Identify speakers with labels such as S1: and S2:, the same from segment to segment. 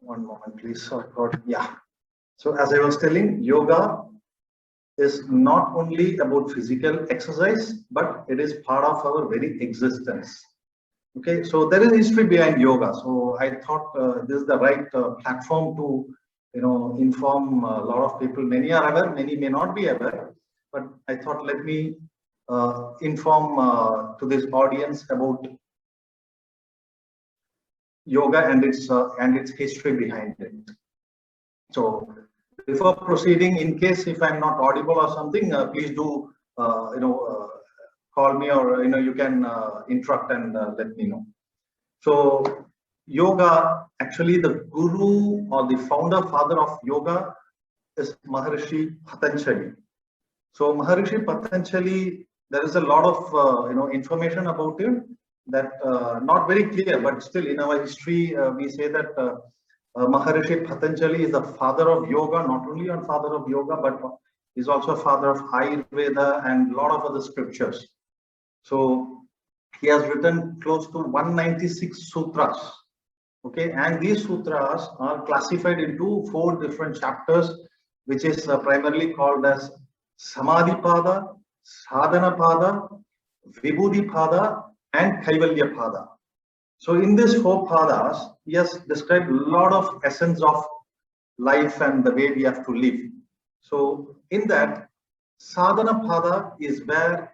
S1: One moment, please. Oh, God. Yeah. So as I was telling, yoga is not only about physical exercise, but it is part of our very existence. Okay, so there is history behind yoga. So I thought this is the right platform to, inform a lot of people. Many are aware, many may not be aware. But I thought let me inform to this audience about yoga and its history behind it. So before proceeding, in case if I'm not audible or something, please do call me, or you can interrupt and let me know. So yoga, actually the guru or the founder father of yoga is Maharishi Patanjali. So Maharishi Patanjali, there is a lot of information about him that not very clear, but still in our history we say that Maharishi Patanjali is the father of yoga, not only on father of yoga, but is also a father of Ayurveda and a lot of other scriptures. So he has written close to 196 sutras. Okay, and these sutras are classified into 4 different chapters, which is primarily called as Samadhipada, Sadhanapada, Vibhudipada, and Kaivalyapada. So in these 4 padas, he has described a lot of essence of life and the way we have to live. So in that, Sadhanapada is where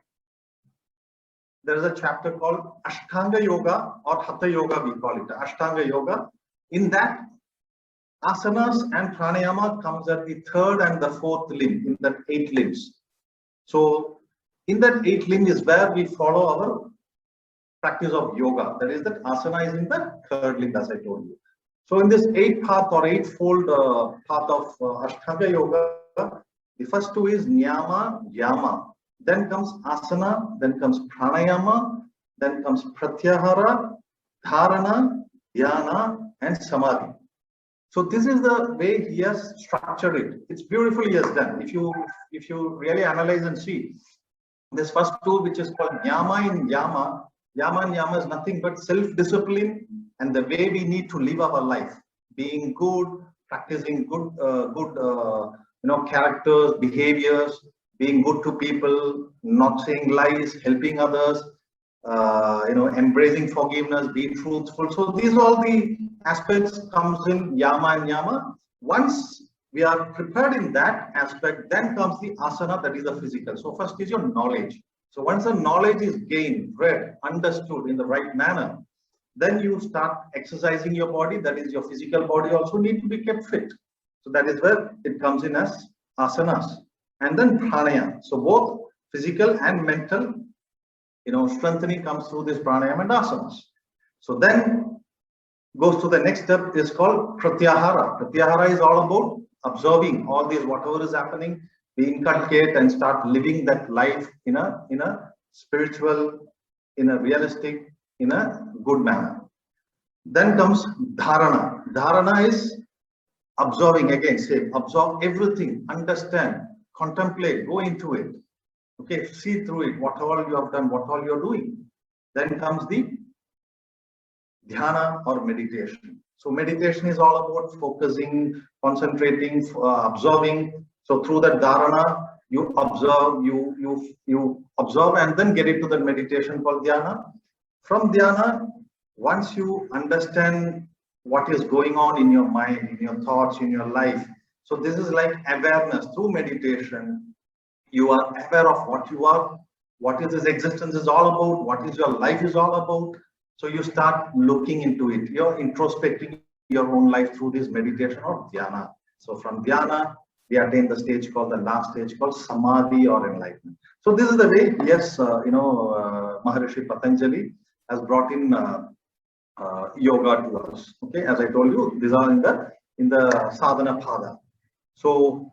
S1: there is a chapter called Ashtanga Yoga or Hatha Yoga, we call it Ashtanga Yoga. In that, asanas and pranayama comes at the 3rd and the 4th limb, in that 8 limbs. So in that 8 limb is where we follow our practice of yoga. That is, that asana is in the 3rd limb, as I told you. So in this 8 path or 8-fold path of Ashtanga Yoga, the first 2 is Niyama, Yama. Then comes asana, then comes pranayama, then comes pratyahara, dharana, dhyana, and samadhi. So this is the way he has structured it. It's beautifully he has done. If you really analyze and see, this first 2, which is called Yama and Yama is nothing but self-discipline and the way we need to live our life, being good, practicing good characters, behaviors, being good to people, not saying lies, helping others, embracing forgiveness, being truthful. So these all the aspects comes in Yama and Yama. Once we are prepared in that aspect, then comes the asana, that is the physical. So first is your knowledge. So once the knowledge is gained, read, understood in the right manner, then you start exercising your body. That is, your physical body also need to be kept fit. So that is where it comes in as asanas. And then pranayama. So both physical and mental, strengthening comes through this pranayama and asanas. So then goes to the next step, is called pratyahara. Pratyahara is all about observing all these, whatever is happening, we inculcate and start living that life in a spiritual, in a realistic, in a good manner. Then comes dharana. Dharana is observing, again, say, absorb everything, understand, contemplate, go into it. Okay, see through it, what all you have done, what all you're doing. Then comes the dhyana or meditation. So meditation is all about focusing, concentrating, observing. So through that dharana, you observe, you observe, and then get into the meditation called dhyana. From dhyana, once you understand what is going on in your mind, in your thoughts, in your life. So this is like awareness. Through meditation, you are aware of what you are, what is this existence is all about, what is your life is all about. So you start looking into it. You're introspecting your own life through this meditation or dhyana. So from dhyana, we attain the stage called, the last stage called samadhi or enlightenment. So this is the way, yes, Maharishi Patanjali has brought in yoga to us. Okay, as I told you, these are in the sadhana pada. So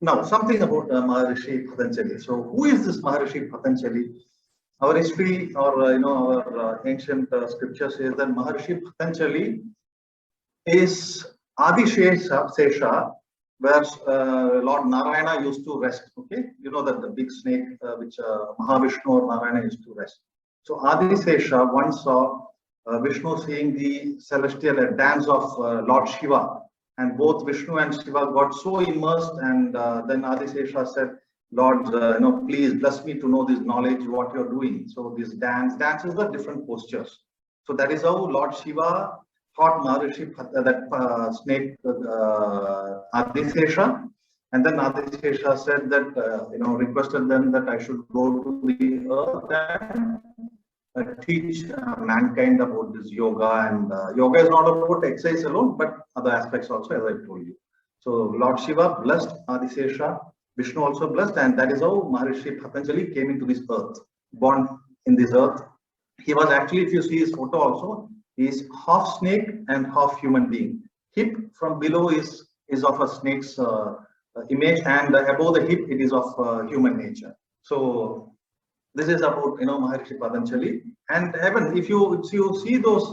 S1: now something about Maharishi Patanjali. So who is this Maharishi Patanjali? Our history, or our ancient scripture says that Maharishi Patanjali is Adishesha, where Lord Narayana used to rest. Okay, you know that the big snake which Mahavishnu or Narayana used to rest. So Adishesha once saw Vishnu seeing the celestial dance of Lord Shiva, and both Vishnu and Shiva got so immersed, and then Adisesha said, Lord, please bless me to know this knowledge, what you're doing. So this dances the different postures. So that is how Lord Shiva taught Maharishi that snake Adisesha, and then Adisesha said that requested them that I should go to the earth and teach mankind about this yoga. And yoga is not about exercise alone, but other aspects also, as I told you. So Lord Shiva blessed Adisesha, Vishnu also blessed, and that is how Maharishi Patanjali came into this earth, born in this earth. He was actually, if you see his photo also, he is half snake and half human being. Hip from below is of a snake's image, and above the hip it is of human nature. So this is about Maharishi Patanjali, and even if you see those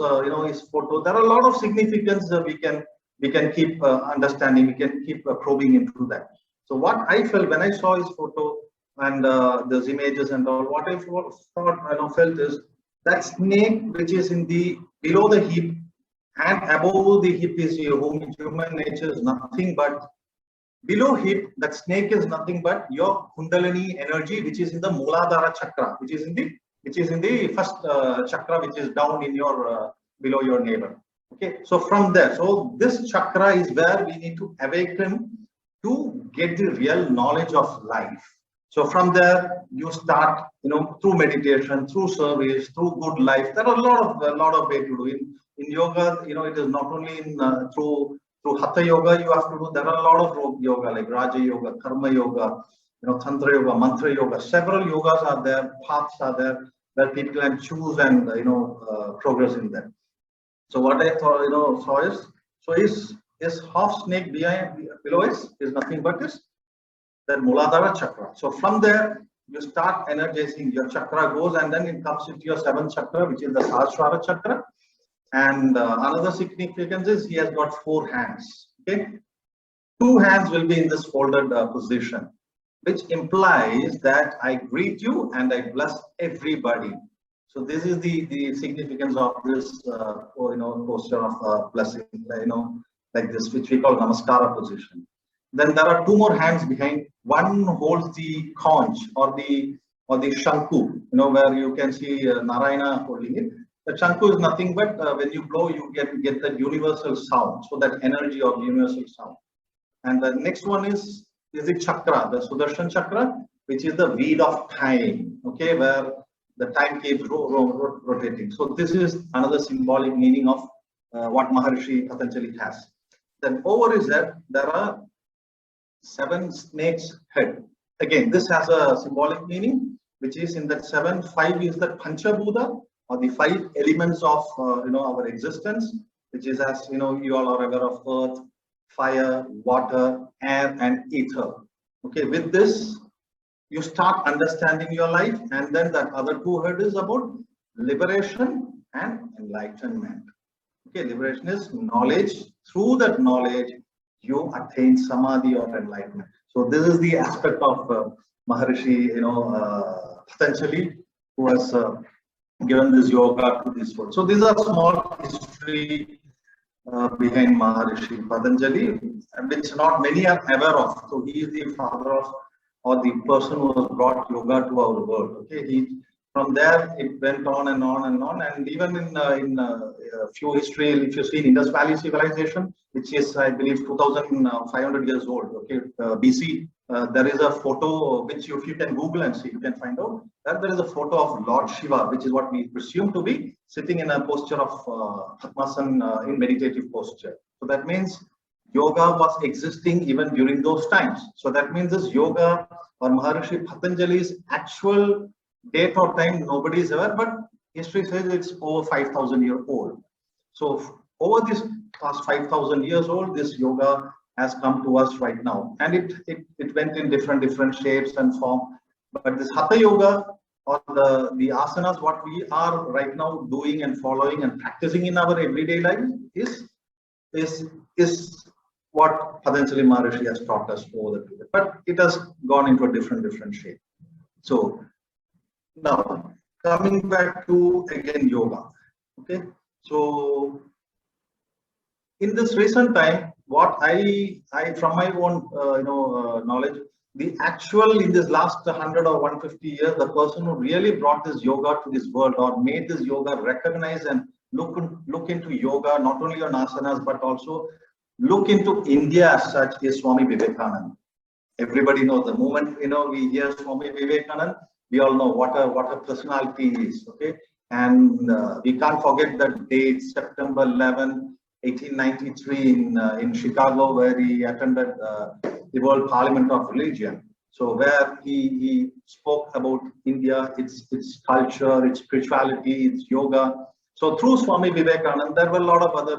S1: his photo, there are a lot of significance we can keep understanding, we can keep probing into that. So what I felt when I saw his photo and those images and all, what I felt is that snake which is in the below the hip and above the hip is human nature is nothing but below hip. That snake is nothing but your Kundalini energy, which is in the Muladhara chakra, which is in the first chakra, which is down in your below your navel. Okay, so from there, so this chakra is where we need to awaken to get the real knowledge of life. So from there, you start, through meditation, through service, through good life. There are a lot of way to do it. In yoga, it is not only in through Hatha yoga you have to do. There are a lot of yoga like Raja yoga, Karma yoga, Tantra yoga, Mantra yoga. Several yogas are there, paths are there where people can choose and progress in them. So what I thought saw is, so is half snake below is nothing but is that Muladhara chakra. So from there you start energizing, your chakra goes, and then it comes into your seventh chakra, which is the Sahasrara chakra. And another significance is he has got 4 hands. Okay, 2 hands will be in this folded position, which implies that I greet you and I bless everybody. So this is the significance of this posture of blessing, like this, which we call Namaskara position. Then there are 2 more hands behind. One holds the conch or the shanku, where you can see Narayana holding it. The Shanku is nothing but when you blow, you get that universal sound. So that energy of universal sound. And the next one is the chakra, the Sudarshan chakra, which is the wheel of time. Okay, where the time keeps rotating. So this is another symbolic meaning of what Maharishi Patanjali has. Then over is that there are 7 snakes' head. Again, this has a symbolic meaning, which is in that 7. 5 is the Panchabhuta, or the 5 elements of our existence, which is, as you all are aware of, earth, fire, water, air, and ether. Okay, with this you start understanding your life, and then that other 2 head is about liberation and enlightenment. Okay, liberation is knowledge. Through that knowledge you attain samadhi or enlightenment. So this is the aspect of Maharishi Patanjali, who has given this yoga to this world. So these are small history behind Maharishi Patanjali, which not many are aware of. So he is the father of, or the person who has brought yoga to our world. Okay, from there it went on and on and on, and even in few history, if you see in Indus Valley civilization, which is I believe 2,500 years old. Okay, BC. There is a photo which if you can Google and see, you can find out that there is a photo of Lord Shiva, which is what we presume to be sitting in a posture of Padmasana in meditative posture. So that means yoga was existing even during those times. So that means this yoga or Maharishi Patanjali's actual date or time, nobody is aware, but history says it's over 5,000 years old. So over this past 5,000 years old, this yoga has come to us right now, and it went in different shapes and form. But this Hatha yoga or the asanas, what we are right now doing and following and practicing in our everyday life is what Patanjali Maharishi has taught us over the period. But it has gone into a different shape. So now coming back to again yoga. Okay, So in this recent time, what I from my own knowledge, the actual in this last 100 or 150 years, the person who really brought this yoga to this world or made this yoga recognize and look into yoga not only on asanas but also look into India as such is Swami Vivekananda. Everybody knows the moment we hear Swami Vivekananda, we all know what a personality is. Okay, and we can't forget that date, September 11, 1893 in Chicago, where he attended the World Parliament of Religion. So where he spoke about India, its culture, its spirituality, its yoga. So through Swami Vivekananda, there were a lot of other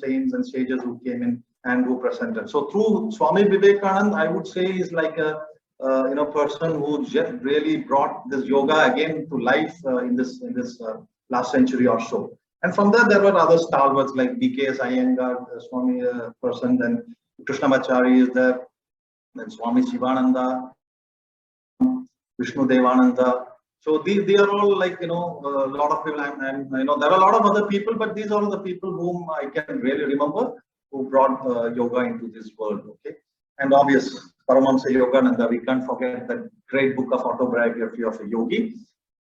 S1: saints and sages who came in and who presented. So through Swami Vivekananda, I would say is like a person who just really brought this yoga again to life in this last century or so. And from there were other stalwarts like B.K.S. Iyengar, Swami person, then Krishnamachari is there, then Swami Shivananda, Vishnu Devananda. So they are all like a lot of people. And there are a lot of other people, but these are all the people whom I can really remember who brought yoga into this world. Okay, and obvious Paramahamsa Yogananda. We can't forget that great book of autobiography of a yogi,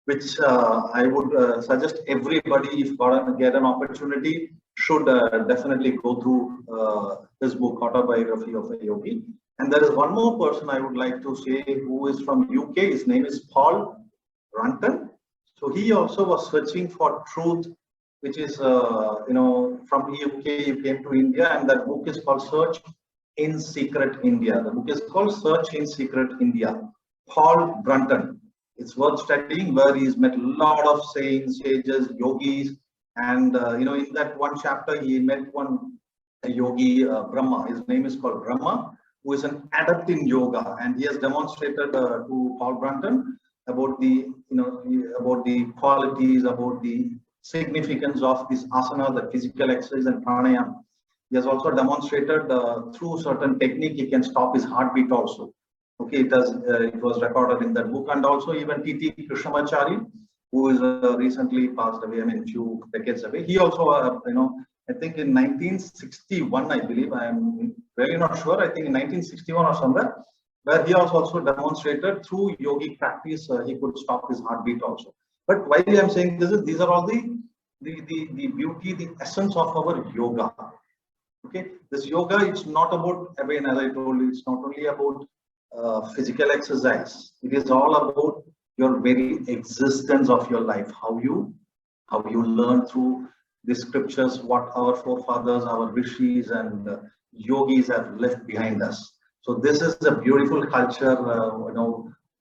S1: which I would suggest everybody, if get an opportunity, should definitely go through this book, Autobiography of a Yogi. And there is one more person I would like to say who is from UK. His name is Paul Brunton. So he also was searching for truth, which is from UK. He came to India, and that book is called Search in Secret India. The book is called Search in Secret India. Paul Brunton. It's worth studying, where he's met a lot of saints, sages, yogis, and in that one chapter he met a yogi, Brahma. His name is called Brahma, who is an adept in yoga, and he has demonstrated to Paul Brunton about the about the qualities, about the significance of this asana, the physical exercise, and pranayama. He has also demonstrated through certain technique he can stop his heartbeat also. Okay, it was recorded in that book. And also even T.T. Krishnamachari, who is recently passed away, I mean, a few decades away. He also, I think in 1961, I believe, I'm really not sure, I think in 1961 or somewhere, where he also demonstrated through yogic practice, he could stop his heartbeat also. But why I'm saying this is, these are all the beauty, the essence of our yoga. Okay, this yoga, it's not about, again, as I told you, it's not only about physical exercise. It is all about your very existence of your life, how you learn through the scriptures, what our forefathers, our rishis and yogis have left behind us. So this is a beautiful culture,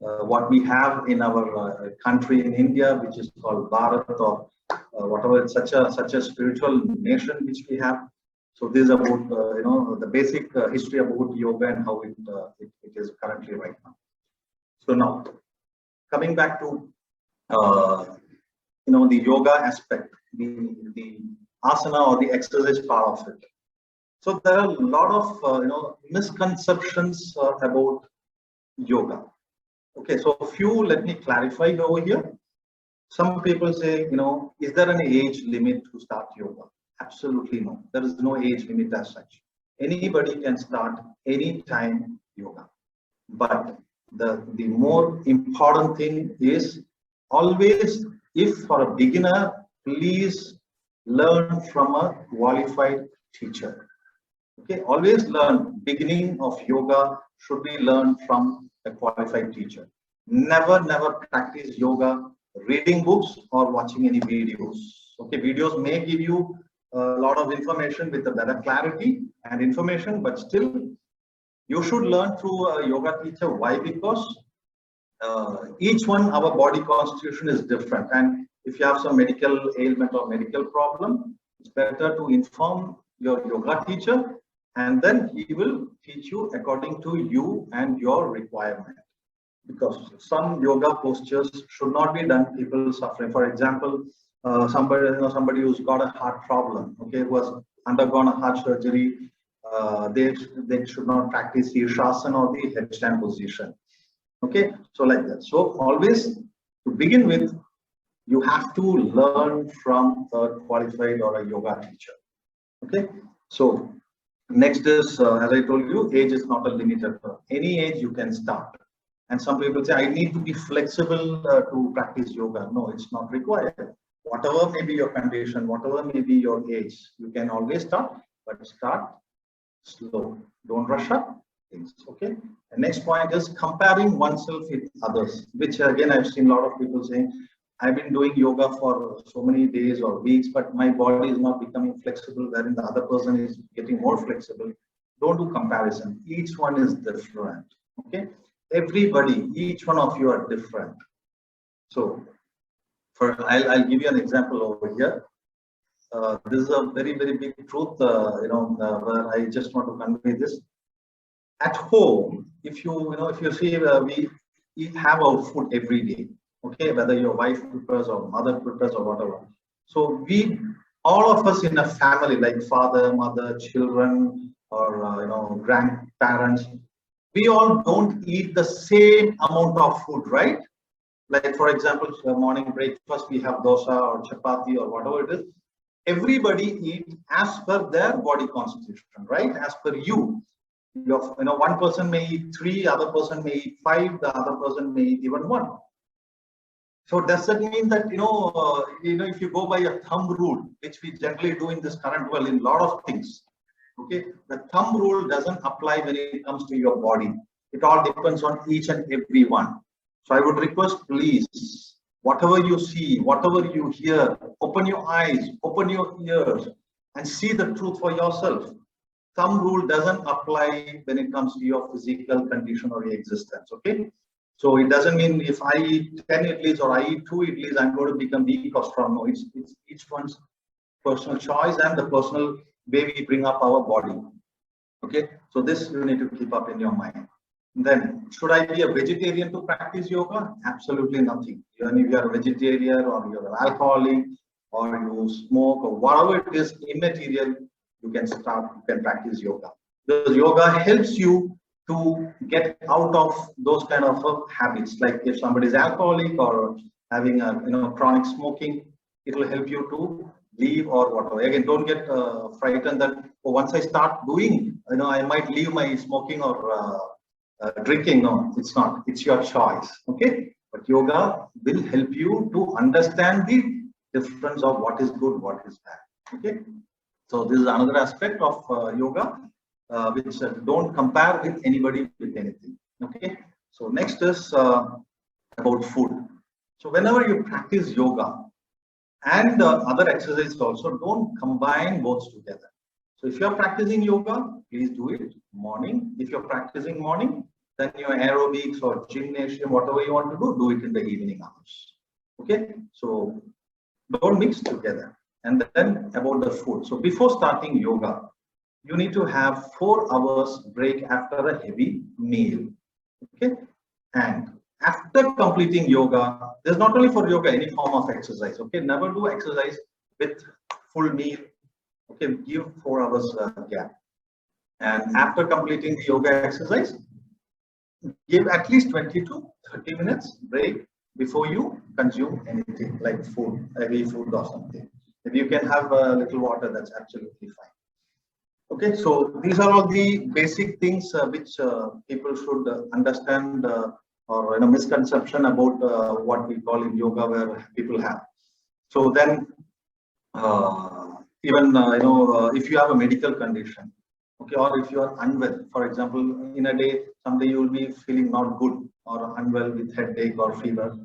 S1: what we have in our country in India, which is called Bharat, or whatever. It's such a spiritual nation which we have. So this is about the basic history about yoga and how it is currently right now. So now, coming back to the yoga aspect, the asana or the exercise part of it. So there are a lot of misconceptions about yoga. Okay, so a few, let me clarify over here. Some people say, is there an age limit to start yoga? Absolutely no. There is no age limit as such. Anybody can start anytime yoga. But the more important thing is always, if for a beginner, please learn from a qualified teacher. Okay, always learn. Beginning of yoga should be learned from a qualified teacher. Never practice yoga reading books or watching any videos. Okay, videos may give you a lot of information with a better clarity and information, but still you should learn through a yoga teacher. Why? Because each one, our body constitution is different, and if you have some medical ailment or medical problem, it's better to inform your yoga teacher, and then he will teach you according to you and your requirement. Because some yoga postures should not be done, people suffering. For example, somebody who's got a heart problem, okay, who has undergone a heart surgery, they should not practice Shirshasana or the headstand position. Okay, so like that. So always, to begin with, You have to learn from a qualified or a yoga teacher. Okay, so next is, as I told you, age is not a limiter. Any age you can start. And some people say, I need to be flexible to practice yoga. No, it's not required. Whatever may be your condition, whatever may be your age, you can always start, but start slow. Don't rush up things. Okay. The next point is comparing oneself with others, which again, I've seen a lot of people saying, I've been doing yoga for so many days or weeks, but my body is not becoming flexible, wherein the other person is getting more flexible. Don't do comparison. Each one is different. Okay. Everybody, each one of you are different. So I'll give you an example over here. This is a very, very big truth, where I just want to convey this. At home, if you see, we have our food every day. Okay, whether your wife prepares or mother prepares or whatever. So all of us in a family, like father, mother, children, or grandparents, we all don't eat the same amount of food, right? Like for example, morning breakfast, we have dosa or chapati or whatever it is. Everybody eats as per their body constitution, right? As per you. One person may eat 3, other person may eat 5, the other person may eat even 1. So does that mean that if you go by a thumb rule, which we generally do in this current world in a lot of things, okay, the thumb rule doesn't apply when it comes to your body. It all depends on each and every one. So I would request, please, whatever you see, whatever you hear, open your eyes, open your ears, and see the truth for yourself. Thumb rule doesn't apply when it comes to your physical condition or your existence. Okay. So it doesn't mean if I eat 10 idlis or I eat 2 idlis, I'm going to become weak or strong. No, it's each one's personal choice and the personal way we bring up our body. Okay, so this you need to keep up in your mind. Then, should I be a vegetarian to practice yoga? Absolutely nothing. Even if you are a vegetarian or you're an alcoholic or you smoke or whatever it is immaterial, you can practice yoga. Because yoga helps you to get out of those kind of habits. Like if somebody is alcoholic or having a chronic smoking, it will help you to leave or whatever. Again, don't get frightened that once I start doing, I might leave my smoking or drinking. No, it's not. It's your choice. Okay, but yoga will help you to understand the difference of what is good, what is bad. Okay, so this is another aspect of yoga. Which don't compare with anybody with anything. Okay, so next is about food. So whenever you practice yoga and other exercises also, don't combine both together. So if you're practicing yoga, please do it morning. If you're practicing morning, then your aerobics or gymnasium, whatever you want to do it in the evening hours. Okay, so don't mix together. And then about the food. So before starting yoga, you need to have 4 hours break after a heavy meal. Okay, and after completing yoga, there's not only for yoga, any form of exercise. Okay, never do exercise with full meal. Okay, give 4 hours gap. And after completing the yoga exercise, give at least 20 to 30 minutes break before you consume anything like food, heavy food or something. If you can have a little water, that's absolutely fine. Okay, so these are all the basic things which people should understand or misconception about what we call in yoga where people have. So then even if you have a medical condition, okay, or if you are unwell, for example, in a day someday you will be feeling not good or unwell with headache or fever,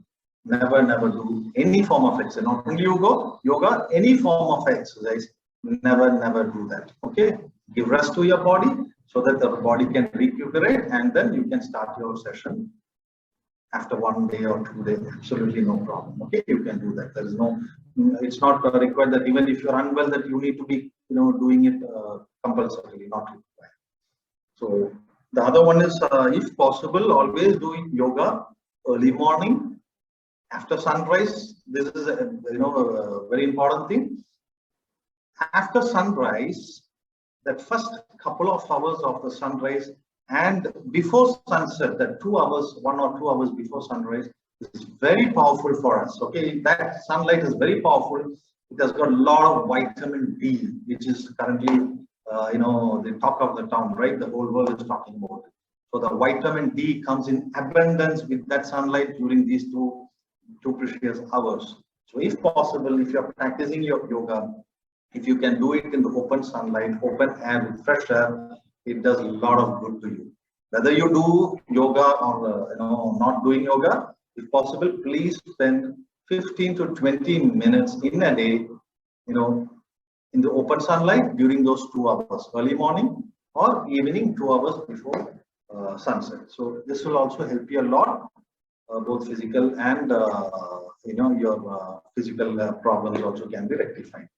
S1: never do any form of exercise, not only yoga, any form of exercise, never do that. Okay, give rest to your body so that the body can recuperate, and then you can start your session after 1 day or 2 days. Absolutely no problem. Okay, you can do that. There is no, it's not required that even if you're unwell that you need to be doing it compulsorily, not required. So the other one is if possible, always doing yoga early morning after sunrise. This is a very important thing. After sunrise, that first couple of hours of the sunrise and before sunset, that 2 hours, 1 or 2 hours before sunrise, is very powerful for us. Okay, that sunlight is very powerful. It has got a lot of vitamin D, which is currently, the talk of the town, right? The whole world is talking about it. So the vitamin D comes in abundance with that sunlight during these two precious hours. So if possible, if you're practicing your yoga, if you can do it in the open sunlight, open air with fresh air, it does a lot of good to you. Whether you do yoga or not doing yoga, if possible, please spend 15 to 20 minutes in a day, in the open sunlight during those 2 hours, early morning or evening, 2 hours before sunset. So this will also help you a lot, both physical and your physical problems also can be rectified.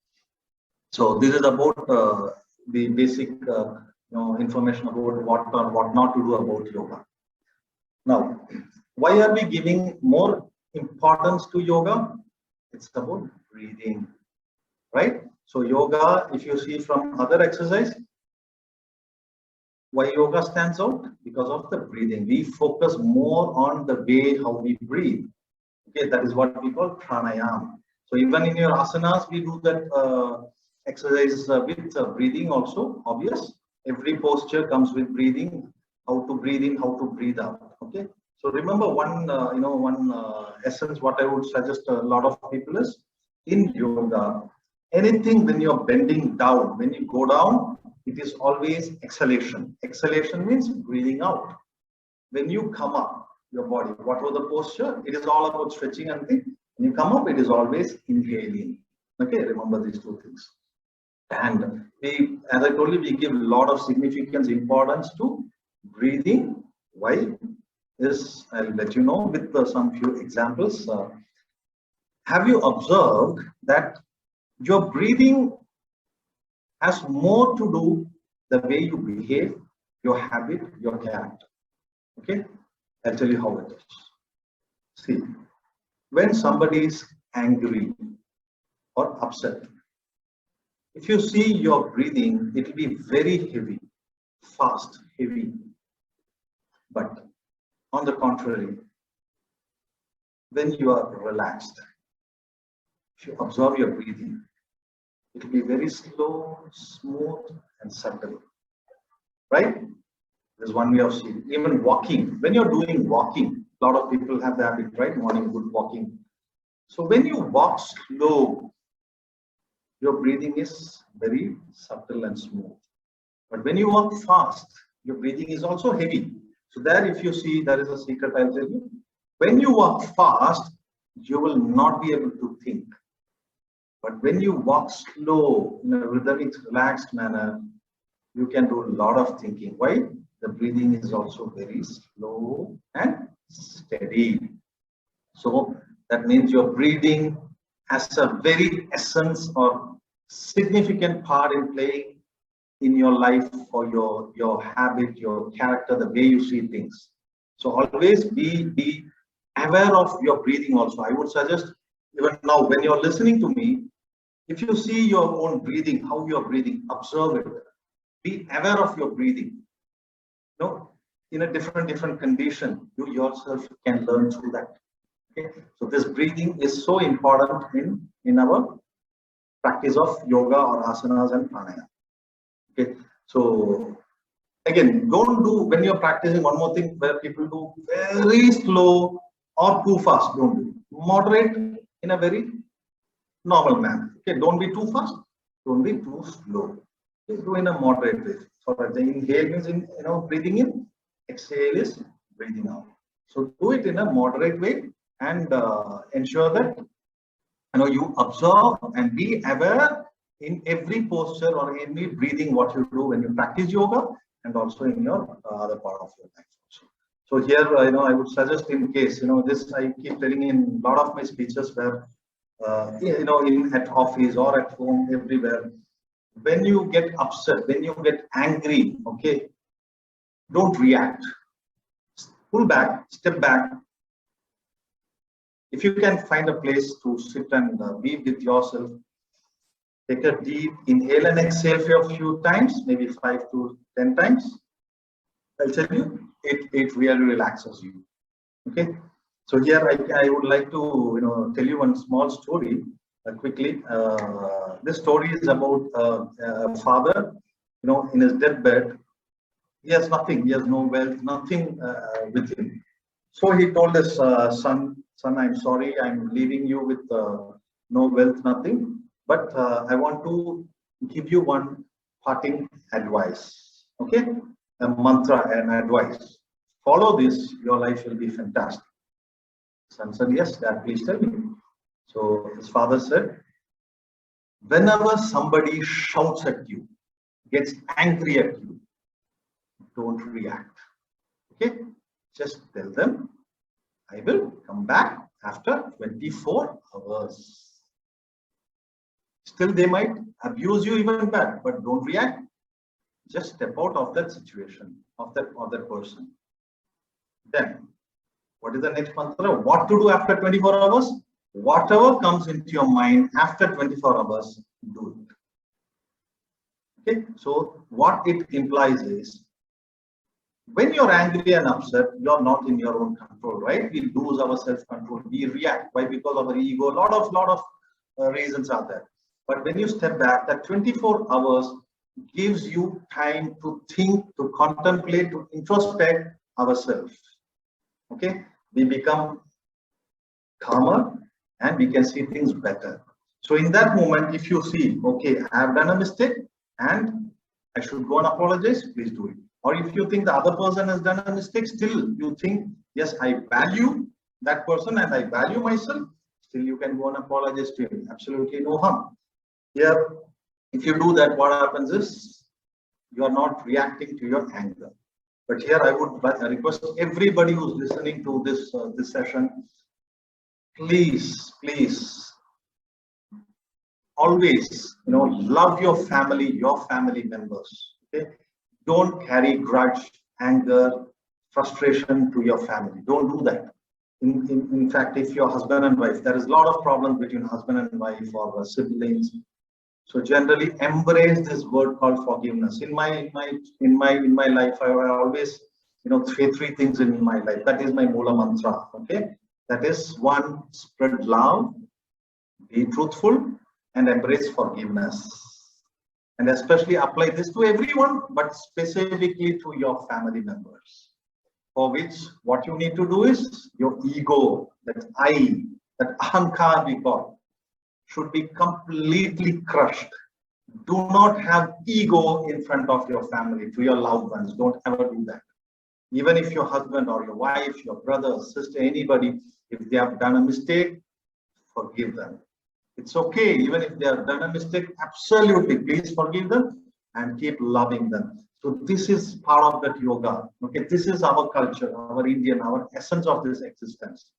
S1: So this is about the basic information about what or what not to do about yoga. Now, why are we giving more importance to yoga? It's about breathing, right? So yoga, if you see from other exercise, why yoga stands out? Because of the breathing. We focus more on the way how we breathe. Okay, that is what we call pranayama. So even in your asanas, we do that exercise with breathing also. Obvious. Every posture comes with breathing. How to breathe in, how to breathe out. Okay. So remember one essence. What I would suggest a lot of people is in yoga. Anything when you're bending down, when you go down, it is always exhalation. Exhalation means breathing out. When you come up, your body, whatever the posture, it is all about stretching and things. When you come up, it is always inhaling. Okay, remember these two things. And we, as I told you, we give a lot of significance, importance to breathing. Why? Is I'll let you know with some few examples. Have you observed that your breathing has more to do the way you behave, your habit, your character? Okay, I'll tell you how it is. See, when somebody is angry or upset, if you see your breathing, it will be very heavy, fast, heavy. But on the contrary, when you are relaxed, if you observe your breathing, it will be very slow, smooth, and subtle. Right? There's one way of seeing. Even walking, when you're doing walking, a lot of people have the habit, right? Morning good walking. So when you walk slow, your breathing is very subtle and smooth. But when you walk fast, your breathing is also heavy. So there, if you see, there is a secret I'll tell you. When you walk fast, you will not be able to think. But when you walk slow, in a rhythmic, relaxed manner, you can do a lot of thinking. Why? The breathing is also very slow and steady. So that means your breathing has a very essence or significant part in playing in your life, for your habit, your character, the way you see things. So always be aware of your breathing also. I would suggest, even now when you're listening to me, if you see your own breathing, how you're breathing, observe it. Be aware of your breathing. In a different condition, you yourself can learn through that. Okay, so this breathing is so important in our practice of yoga or asanas and pranayama. Okay, so again, don't do, when you're practicing, one more thing where people do very slow or too fast. Don't do. Moderate in a very normal manner. Okay, don't be too fast, don't be too slow. Okay, do in a moderate way. So the inhale means breathing in, exhale is breathing out. So do it in a moderate way and ensure that you observe and be aware in every posture or any breathing what you do when you practice yoga, and also in your other part of your life also. So here, I would suggest, in case this I keep telling in a lot of my speeches where at office or at home, everywhere, when you get upset, when you get angry, okay, don't react. Pull back, step back. If you can find a place to sit and be with yourself, take a deep inhale and exhale for a few times, maybe 5 to 10 times. I'll tell you, it really relaxes you. Okay. So here I would like to tell you one small story quickly. This story is about a father, in his deathbed. He has nothing. He has no wealth, nothing with him. So he told his son, I'm sorry, I'm leaving you with no wealth, nothing. But I want to give you one parting advice. Okay, a mantra, an advice. Follow this. Your life will be fantastic. Son said, yes, Dad, please tell me. So his father said, whenever somebody shouts at you, gets angry at you, don't react. Okay, just tell them, I will come back after 24 hours. Still, they might abuse you even bad, but don't react. Just step out of that situation, of that person. Then, what is the next mantra? What to do after 24 hours? Whatever comes into your mind after 24 hours, do it. Okay, so what it implies is, when you're angry and upset, you're not in your own control, right? We lose our self-control. We react. Why? Because of our ego. A lot of reasons are there. But when you step back, that 24 hours gives you time to think, to contemplate, to introspect ourselves. Okay, we become calmer and we can see things better. So in that moment, if you see, okay, I have done a mistake and I should go and apologize, please do it. Or if you think the other person has done a mistake, still you think, yes, I value that person and I value myself, still you can go and apologize to him. Absolutely no harm. Here, if you do that, what happens is you are not reacting to your anger. But here I would request everybody who's listening to this session, please always love your family members. Okay, don't carry grudge, anger, frustration to your family. Don't do that. In fact, if you're husband and wife, there is a lot of problems between husband and wife or siblings. So generally embrace this word called forgiveness. In my life, I always three things in my life. That is my Moola mantra. Okay, that is, one, spread love, be truthful, and embrace forgiveness. And especially apply this to everyone, but specifically to your family members. For which, what you need to do is, your ego, that I, that ahankar we call, should be completely crushed. Do not have ego in front of your family, to your loved ones. Don't ever do that. Even if your husband or your wife, your brother, sister, anybody, if they have done a mistake, forgive them. It's okay. Even if they have done a mistake, absolutely, please forgive them and keep loving them. So this is part of that yoga. Okay, this is our culture, our Indian, our essence of this existence.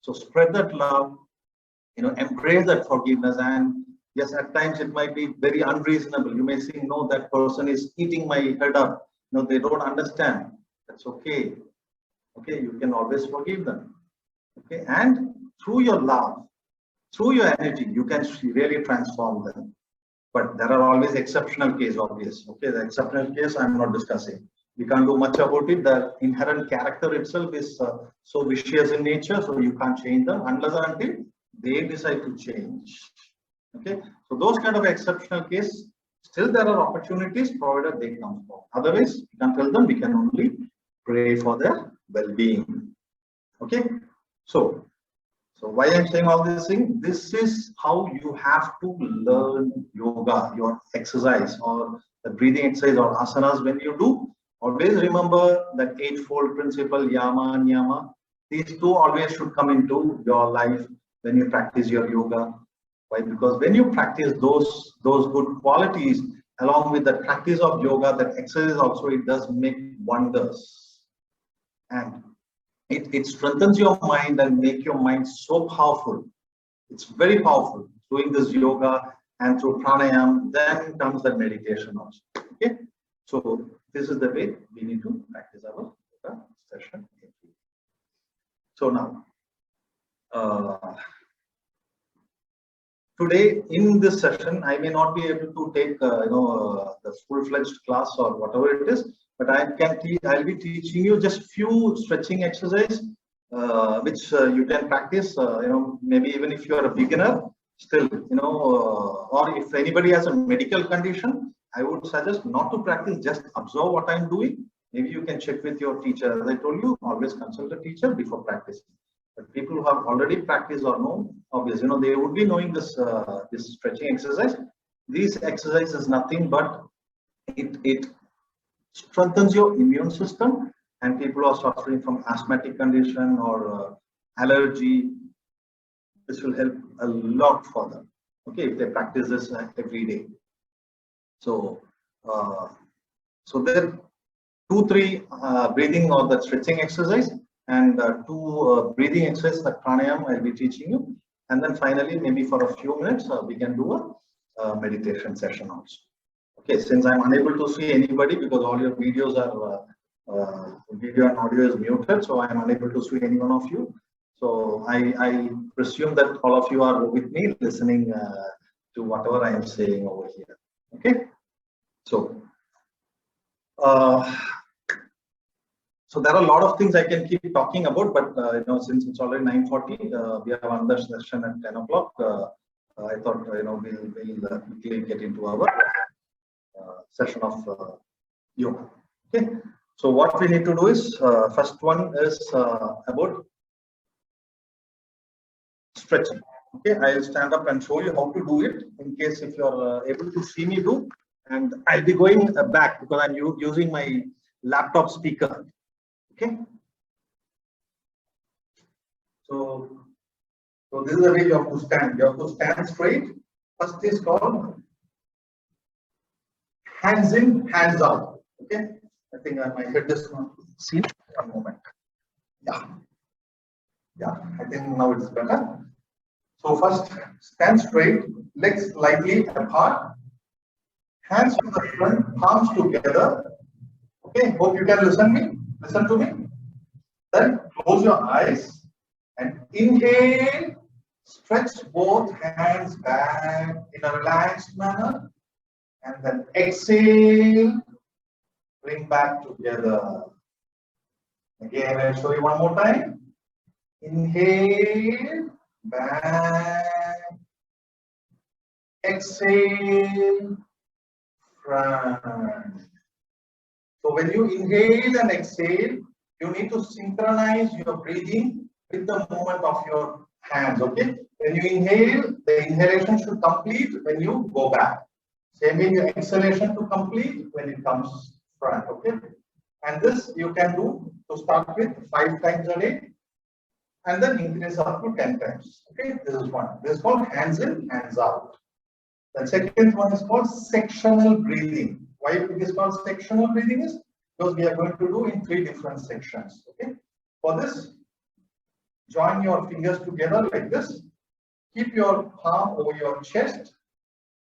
S1: So spread that love, embrace that forgiveness. And yes, at times it might be very unreasonable. You may say, no, that person is eating my head up. No, they don't understand. That's okay. Okay, you can always forgive them. Okay, and through your love, through your energy, you can really transform them. But there are always exceptional cases, obvious. Okay, the exceptional case I'm not discussing. We can't do much about it. The inherent character itself is so vicious in nature, so you can't change them unless and until they decide to change. Okay, so those kind of exceptional cases, still there are opportunities provided they come forward. Otherwise, we can tell them, we can only pray for their well-being. Okay, so why I'm saying all these things, this is how you have to learn yoga, your exercise or the breathing exercise or asanas. When you do, always remember that eightfold principle, yama and niyama. These two always should come into your life when you practice your yoga. Why? Because when you practice those good qualities along with the practice of yoga, that exercise also, it does make wonders. And it strengthens your mind and make your mind so powerful. It's very powerful doing this yoga, and through pranayam, then comes the meditation also. Okay, so this is the way we need to practice our yoga session. So now, today in this session, I may not be able to take the full-fledged class or whatever it is, but I'll be teaching you just few stretching exercises which you can practice, maybe even if you are a beginner, still, or if anybody has a medical condition, I would suggest not to practice, just observe what I'm doing. Maybe you can check with your teacher. As I told you, always consult a teacher before practicing. But people who have already practiced or know, obviously, they would be knowing this this stretching exercise. This exercise is nothing but it strengthens your immune system, and people who are suffering from asthmatic condition or allergy, this will help a lot for them. Okay, if they practice this every day. So, so there are 2-3 breathing or the stretching exercise, and 2 breathing exercise, the pranayama I'll be teaching you, and then finally maybe for a few minutes we can do a meditation session also. Okay, since I'm unable to see anybody because all your videos are video and audio is muted, so I'm unable to see any one of you. So I presume that all of you are with me listening to whatever I am saying over here. Okay, so so there are a lot of things I can keep talking about, but since it's already 9:40, we have another session at 10 o'clock. I thought we'll quickly get into our session of yoga. Okay, so what we need to do is first one is about stretching. Okay, I'll stand up and show you how to do it in case if you're able to see me do, and I'll be going back because I'm using my laptop speaker. Okay, so this is the way you have to stand. You have to stand straight. First is called hands in, hands out. Okay, I think my head is not seen. One moment. Yeah, I think now it's better. So first, stand straight, legs slightly apart, hands to the front, palms together. Okay, hope you can listen to me. Then close your eyes and inhale, stretch both hands back in a relaxed manner, and then exhale, bring back together. Again, I'll show you one more time. Inhale, back, exhale, front. So when you inhale and exhale, you need to synchronize your breathing with the movement of your hands. Okay, when you inhale, the inhalation should complete when you go back. Same way, your exhalation to complete when it comes front. Okay, and this you can do to start with 5 times a day, and then increase up to 10 times. Okay, this is one. This is called hands in, hands out. The second one is called sectional breathing. Why it is called sectional breathing is because we are going to do in 3 different sections. Okay, for this, join your fingers together like this. Keep your palm over your chest,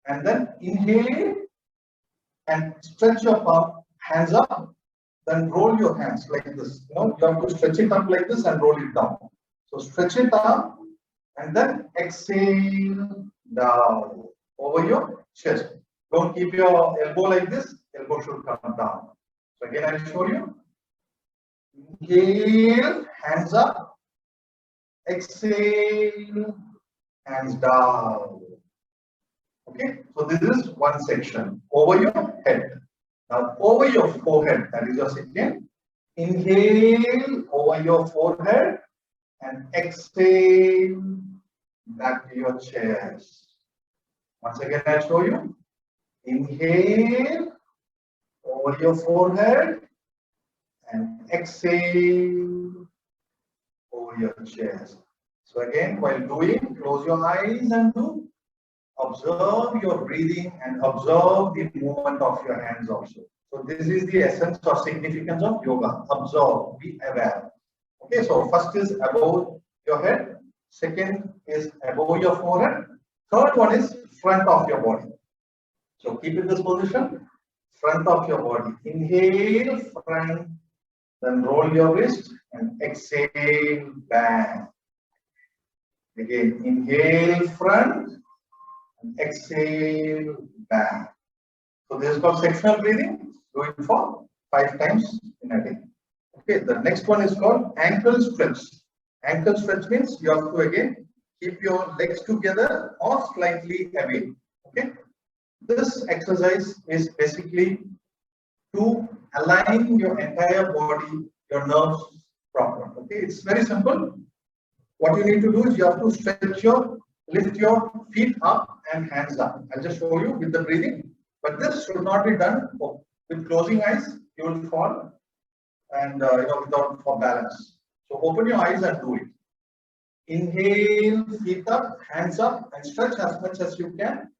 S1: and then inhale and stretch your palm, hands up. Then roll your hands like this. You have to stretch it up like this and roll it down. So stretch it up and then exhale down over your chest. Don't keep your elbow like this. Elbow should come down. So again, I'll show you. Inhale, hands up. Exhale, hands down. Okay, so this is one section over your head. Now over your forehead, that is your second. Inhale over your forehead and exhale back to your chest. Once again, I'll show you. Inhale over your forehead and exhale over your chest. So again, while doing, close your eyes and do. Observe your breathing and observe the movement of your hands also. So this is the essence or significance of yoga. Observe, be aware. Okay, so first is above your head. Second is above your forehead. Third one is front of your body. So keep in this position, front of your body. Inhale, front, then roll your wrist and exhale, back. Again, inhale, front, and exhale, back. So this is called sectional breathing. Do it for 5 times in a day. Okay, the next one is called ankle stretch. Ankle stretch means you have to again keep your legs together or slightly away. Okay. This exercise is basically to align your entire body, your nerves proper. Okay. It's very simple. What you need to do is you have to lift your feet up and hands up. I'll just show you with the breathing. But this should not be done with closing eyes. You will fall and without for balance. So open your eyes and do it. Inhale, feet up, hands up, and stretch as much as you can.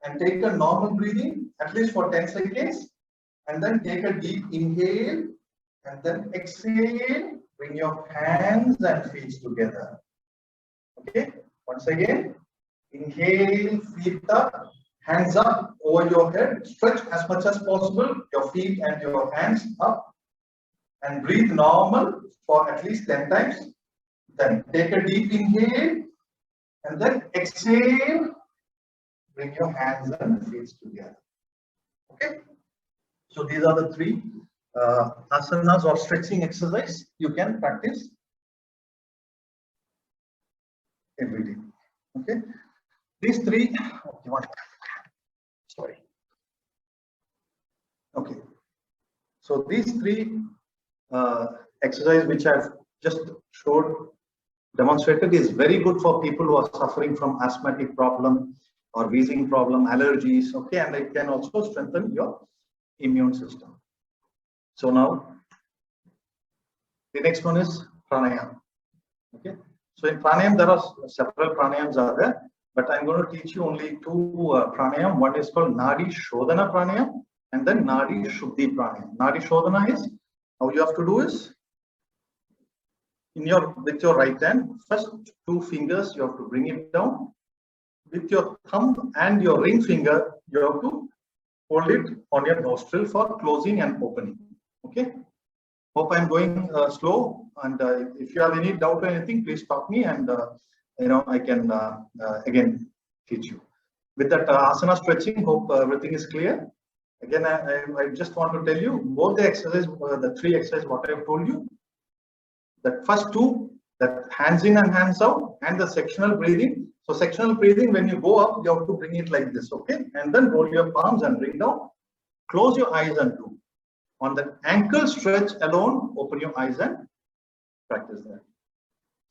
S1: And take a normal breathing, at least for 10 seconds. And then take a deep inhale, and then exhale. Bring your hands and feet together. Okay. Once again, inhale, feet up, hands up over your head. Stretch as much as possible. Your feet and your hands up. And breathe normal for at least 10 times. Then take a deep inhale and then exhale. Bring your hands and feet together. Okay. So these are the three asanas or stretching exercise you can practice every day. Okay. These three. Sorry. Okay. So these three exercise which I've just demonstrated is very good for people who are suffering from asthmatic problem or wheezing problem, allergies. Okay, and it can also strengthen your immune system. So now the next one is pranayama. Okay, so in pranayama there are several pranayams are there, but I'm going to teach you only two pranayam. One is called Nadi Shodhana pranayam and then Nadi Shuddhi pranayam. Nadi Shodhana is how you have to do is with your right hand, first two fingers you have to bring it down. With your thumb and your ring finger, you have to hold it on your nostril for closing and opening. Okay. Hope I'm going slow. And if you have any doubt or anything, please stop me, and I can again teach you. With that asana stretching, hope everything is clear. Again, I just want to tell you both the exercises, the three exercises what I have told you. The first two, that hands in and hands out, and the sectional breathing. So sectional breathing, when you go up, you have to bring it like this, okay? And then roll your palms and bring down. Close your eyes and do. On the ankle stretch alone, open your eyes and practice that.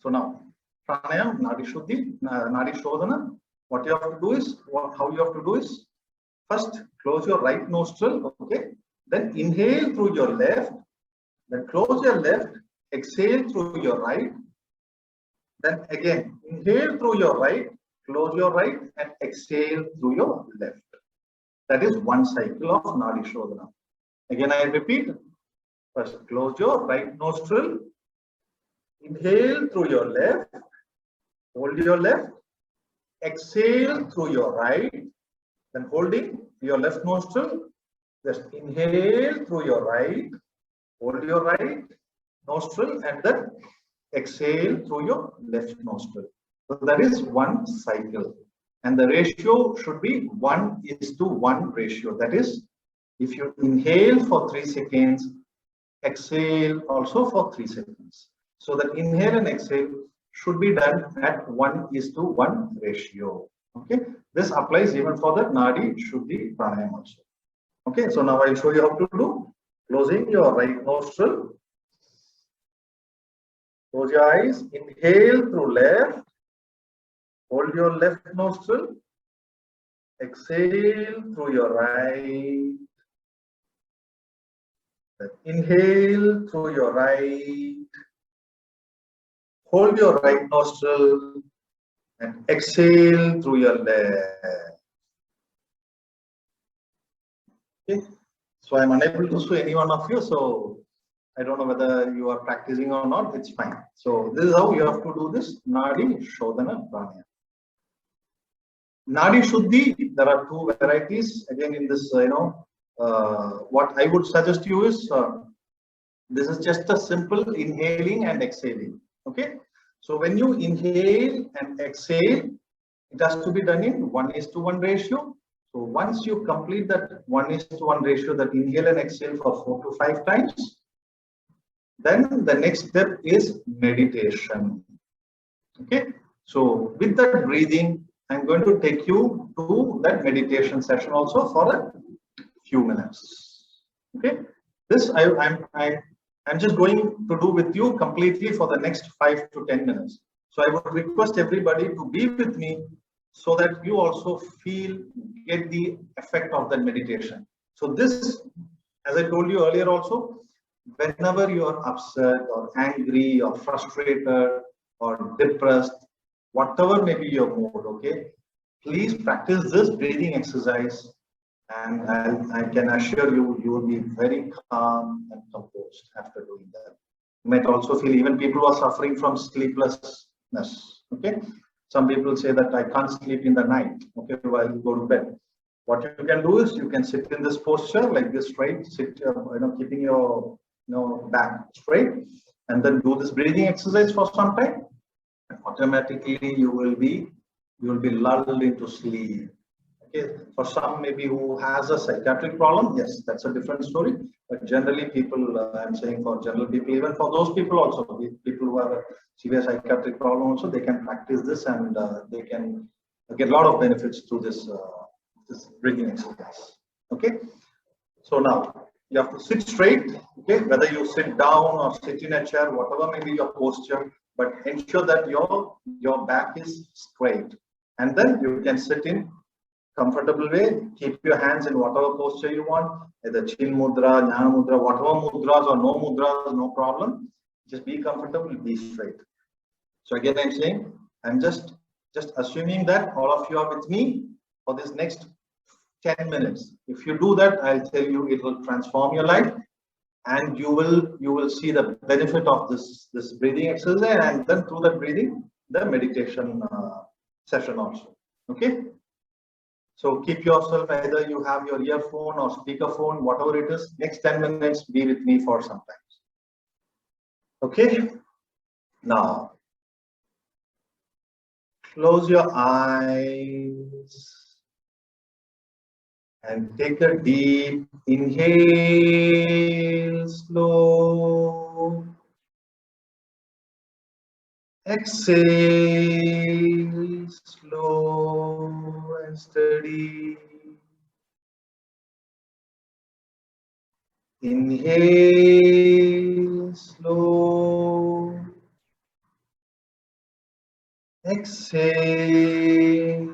S1: So now, pranayam, Nadi Shuddhi, Nadi Shodhana. What you have to do is, how you have to do is, first close your right nostril, okay? Then inhale through your left. Then close your left. Exhale through your right. Then again, inhale through your right, close your right, and exhale through your left. That is one cycle of Nadi Shodhana. Again, I repeat. First, close your right nostril. Inhale through your left. Hold your left. Exhale through your right. Then holding your left nostril. Just inhale through your right. Hold your right nostril and then exhale through your left nostril. So that is one cycle, and the ratio should be 1:1 ratio. That is, if you inhale for 3 seconds, exhale also for 3 seconds. So that inhale and exhale should be done at 1:1 ratio. Okay, this applies even for the Nadi Shuddhi pranayam also. Okay, so now I'll show you how to do. Closing your right nostril. Close your eyes, inhale through left, hold your left nostril, exhale through your right, then inhale through your right, hold your right nostril, and exhale through your left. Okay, so I'm unable to see any one of you, so I don't know whether you are practicing or not, it's fine. So this is how you have to do this Nadi Shodhana pranayama. Nadi Shuddhi, there are two varieties. Again, in this, what I would suggest you is, this is just a simple inhaling and exhaling. Okay. So when you inhale and exhale, it has to be done in 1:1 ratio. So once you complete that 1:1 ratio, that inhale and exhale for 4 to 5 times, Then the next step is meditation. Okay, so with that breathing, I'm going to take you to that meditation session also for a few minutes. Okay, this I'm just going to do with you completely for the next 5 to 10 minutes. So I would request everybody to be with me so that you also get the effect of that meditation. So this, as I told you earlier also, whenever you are upset or angry or frustrated or depressed, whatever may be your mood, okay, please practice this breathing exercise, and I can assure you, you will be very calm and composed after doing that. You might also feel, even people who are suffering from sleeplessness, okay, some people say that I can't sleep in the night, okay, while you go to bed. What you can do is you can sit in this posture like this, straight, sit, keeping your back straight, and then do this breathing exercise for some time. Automatically you will be lulled into sleep. Okay, for some maybe who has a psychiatric problem, yes, that's a different story. But generally, people, I'm saying for general people, even for those people also, people who have a severe psychiatric problem also, they can practice this, and they can get a lot of benefits through this breathing exercise. Okay, so now you have to sit straight. Okay, whether you sit down or sit in a chair, whatever may be your posture, but ensure that your back is straight, and then you can sit in comfortable way. Keep your hands in whatever posture you want, either chin mudra, jnana mudra, whatever mudras or no mudras, no problem. Just be comfortable, be straight. So again, I'm saying, I'm just assuming that all of you are with me for this next 10 minutes. If you do that, I'll tell you, it will transform your life, and you will see the benefit of this breathing exercise, and then through that breathing, the meditation session also. Okay. So keep yourself, either you have your earphone or speakerphone, whatever it is, next 10 minutes, be with me for some time. Okay. Now, close your eyes and take a deep inhale, slow. Exhale, slow and steady. Inhale, slow. Exhale,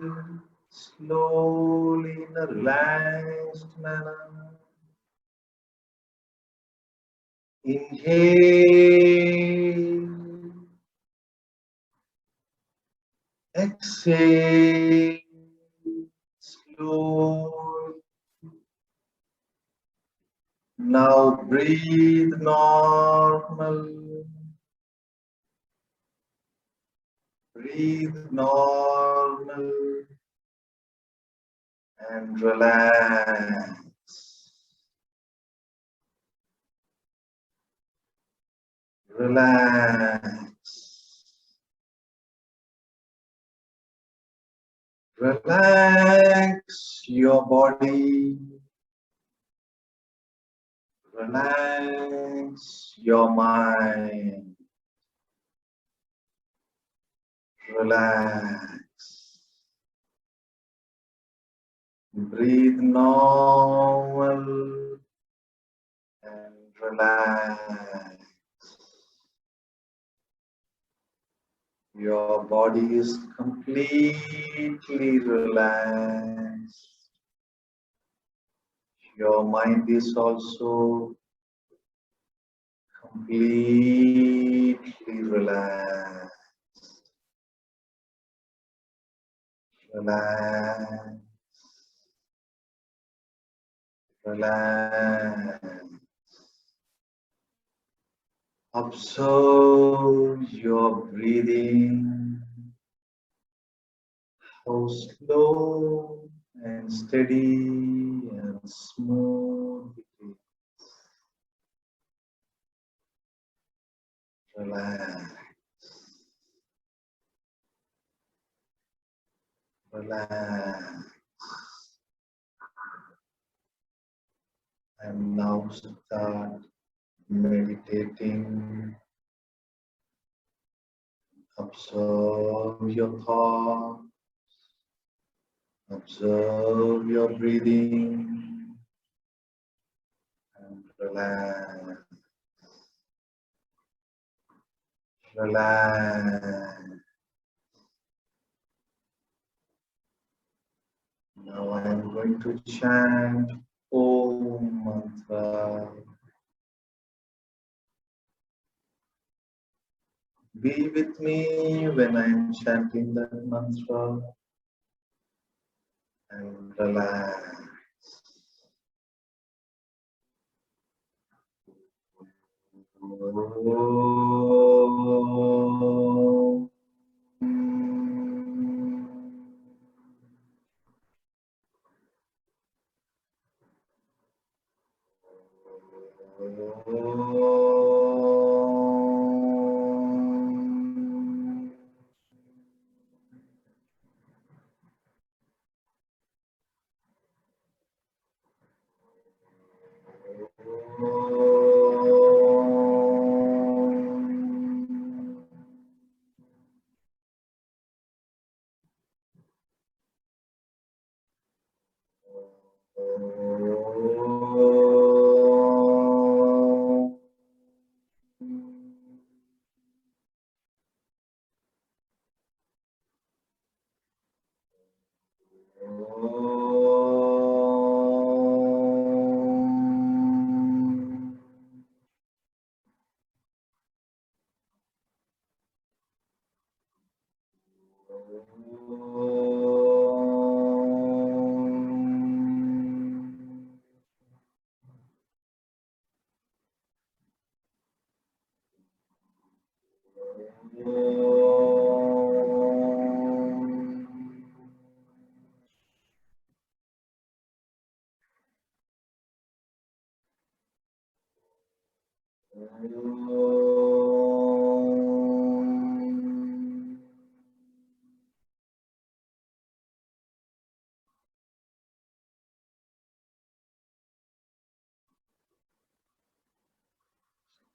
S1: slowly in a relaxed manner. Inhale. Exhale, slowly. Now breathe normal. Breathe normal and relax. Relax. Relax your body. Relax your mind. Relax. Breathe normal and relax. Your body is completely relaxed. Your mind is also completely relaxed. Relax. Relax. Observe your breathing, how slow and steady and smooth it is. Relax. Relax. And now start meditating. Observe your thoughts, observe your breathing, and relax, relax. Now I am going to chant Om Mantra. Be with me when I am chanting that mantra and relax.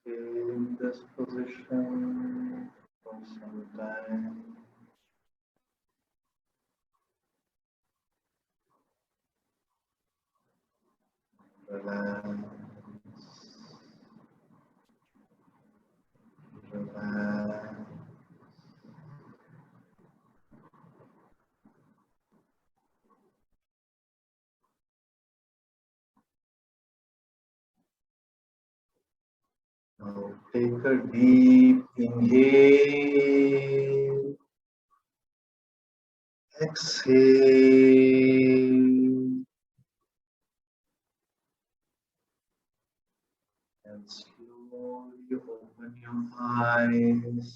S1: In this position for some time. Relax, relax. Now take a deep inhale, exhale, and slowly open your eyes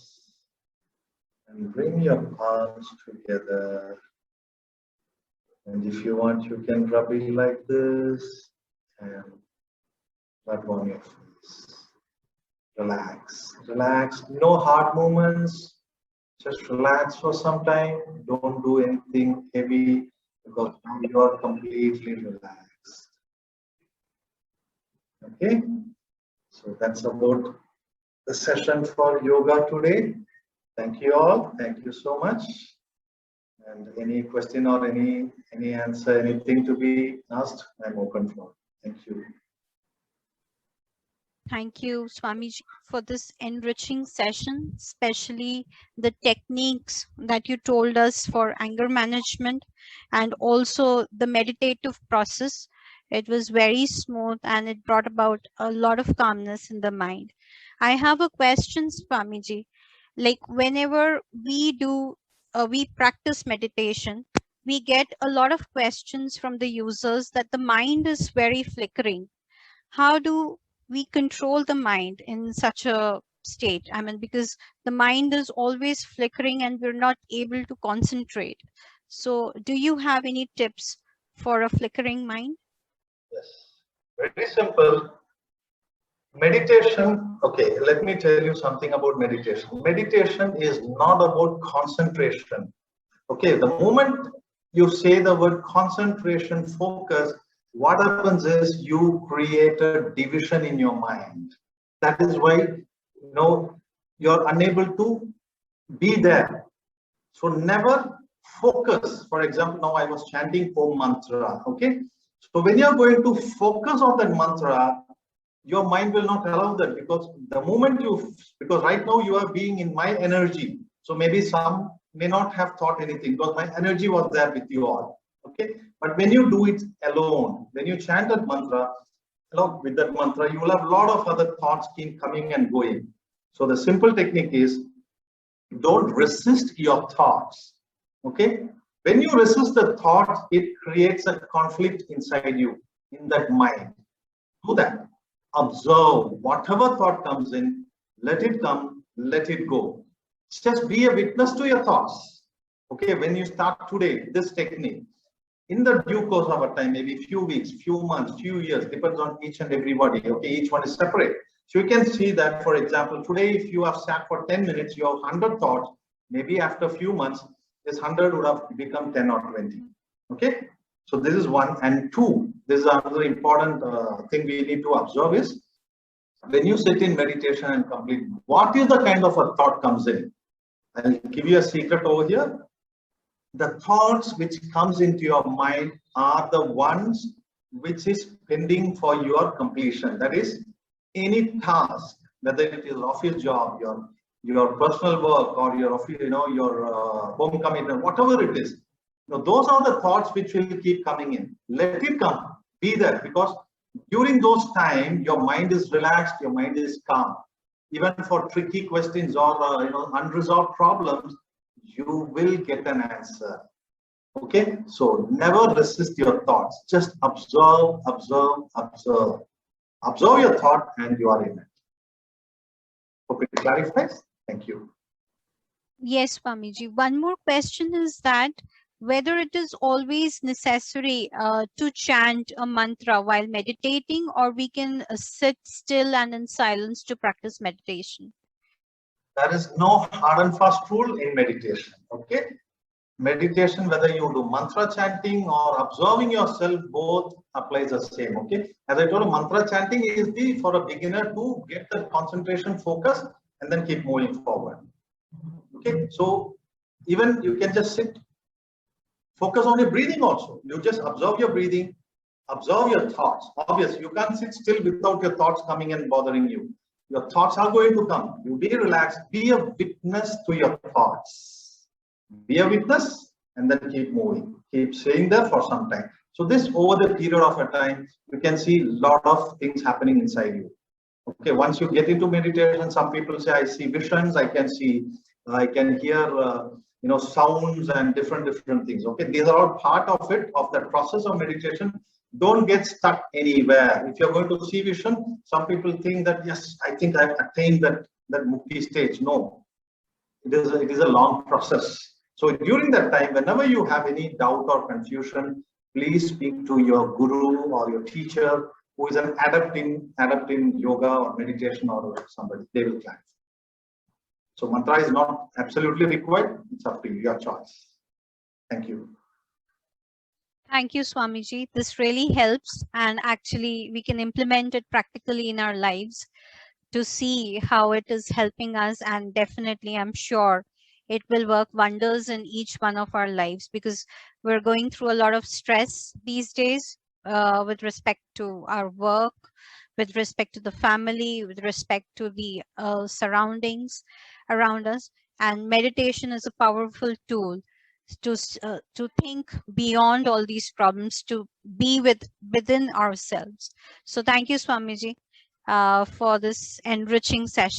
S1: and bring your palms together. And if you want, you can rub it like this and rub on your face. Relax, relax. No hard movements. Just relax for some time. Don't do anything heavy because now you are completely relaxed. Okay, so that's about the session for yoga today. Thank you all. Thank you so much. And any question or any answer, anything to be asked, I'm open for. Thank you.
S2: Thank you, Swamiji, for this enriching session, especially the techniques that you told us for anger management and also the meditative process. It was very smooth and it brought about a lot of calmness in the mind. I have a question, Swamiji. Like whenever we practice meditation, we get a lot of questions from the users that the mind is very flickering. How do we control the mind in such a state? I mean, because the mind is always flickering and we're not able to concentrate. So do you have any tips for a flickering mind?
S1: Yes, very simple. Meditation, okay, let me tell you something about meditation. Meditation is not about concentration. Okay, the moment you say the word concentration, focus, what happens is you create a division in your mind. That is why, you're unable to be there. So never focus. For example, now I was chanting Om mantra. Okay. So when you're going to focus on that mantra, your mind will not allow that, because the moment because right now you are being in my energy. So maybe some may not have thought anything because my energy was there with you all. Okay. But when you do it alone, when you chant that mantra, along with that mantra, you will have a lot of other thoughts keep coming and going. So the simple technique is, don't resist your thoughts. Okay. When you resist the thoughts, it creates a conflict inside you, in that mind. Do that. Observe whatever thought comes in, let it come, let it go. Just be a witness to your thoughts. Okay. When you start today, this technique, in the due course of a time, maybe few weeks, few months, few years, depends on each and everybody. Okay. Each one is separate. So you can see that, for example, today, if you have sat for 10 minutes, you have 100 thoughts. Maybe after a few months, this 100 would have become 10 or 20. Okay. So this is one. And two, this is another important thing we need to observe is, when you sit in meditation and complete, what is the kind of a thought comes in? I'll give you a secret over here. The thoughts which comes into your mind are the ones which is pending for your completion. That is, any task, whether it is office job, your personal work, or your office, your home commitment, whatever it is. Those are the thoughts which will keep coming in. Let it come. Be there, because during those times your mind is relaxed, your mind is calm. Even for tricky questions or unresolved problems, you will get an answer. Okay. So never resist your thoughts. Just observe, observe, observe. Observe your thought and you are in it. Hope it clarifies. Thank you.
S2: Yes, Swamiji. One more question is that whether it is always necessary to chant a mantra while meditating, or we can sit still and in silence to practice meditation.
S1: There is no hard and fast rule in meditation. Okay. Meditation, whether you do mantra chanting or observing yourself, both applies the same. Okay. As I told you, mantra chanting is for a beginner to get the concentration focus and then keep moving forward. Okay. So even you can just sit, focus on your breathing also. You just observe your breathing, observe your thoughts. Obviously, you can't sit still without your thoughts coming and bothering you. Your thoughts are going to come. You be relaxed, be a witness to your thoughts. Be a witness and then keep moving. Keep staying there for some time. So this, over the period of a time, you can see a lot of things happening inside you. Okay, once you get into meditation, some people say, I see visions, I can hear sounds and different things. Okay, these are all part of it, of that process of meditation. Don't get stuck anywhere. If you're going to see vision, some people think that, yes, I think I've attained that mukti stage. No, it is a long process. So during that time, whenever you have any doubt or confusion, please speak to your guru or your teacher who is an adept in yoga or meditation or somebody. They will clarify. So mantra is not absolutely required. It's up to you, your choice. Thank you.
S2: Thank you, Swamiji. This really helps, and actually we can implement it practically in our lives to see how it is helping us, and definitely I'm sure it will work wonders in each one of our lives, because we're going through a lot of stress these days with respect to our work, with respect to the family, with respect to the surroundings around us, and meditation is a powerful tool to think beyond all these problems, to be within ourselves. So thank you, Swamiji, for this enriching session.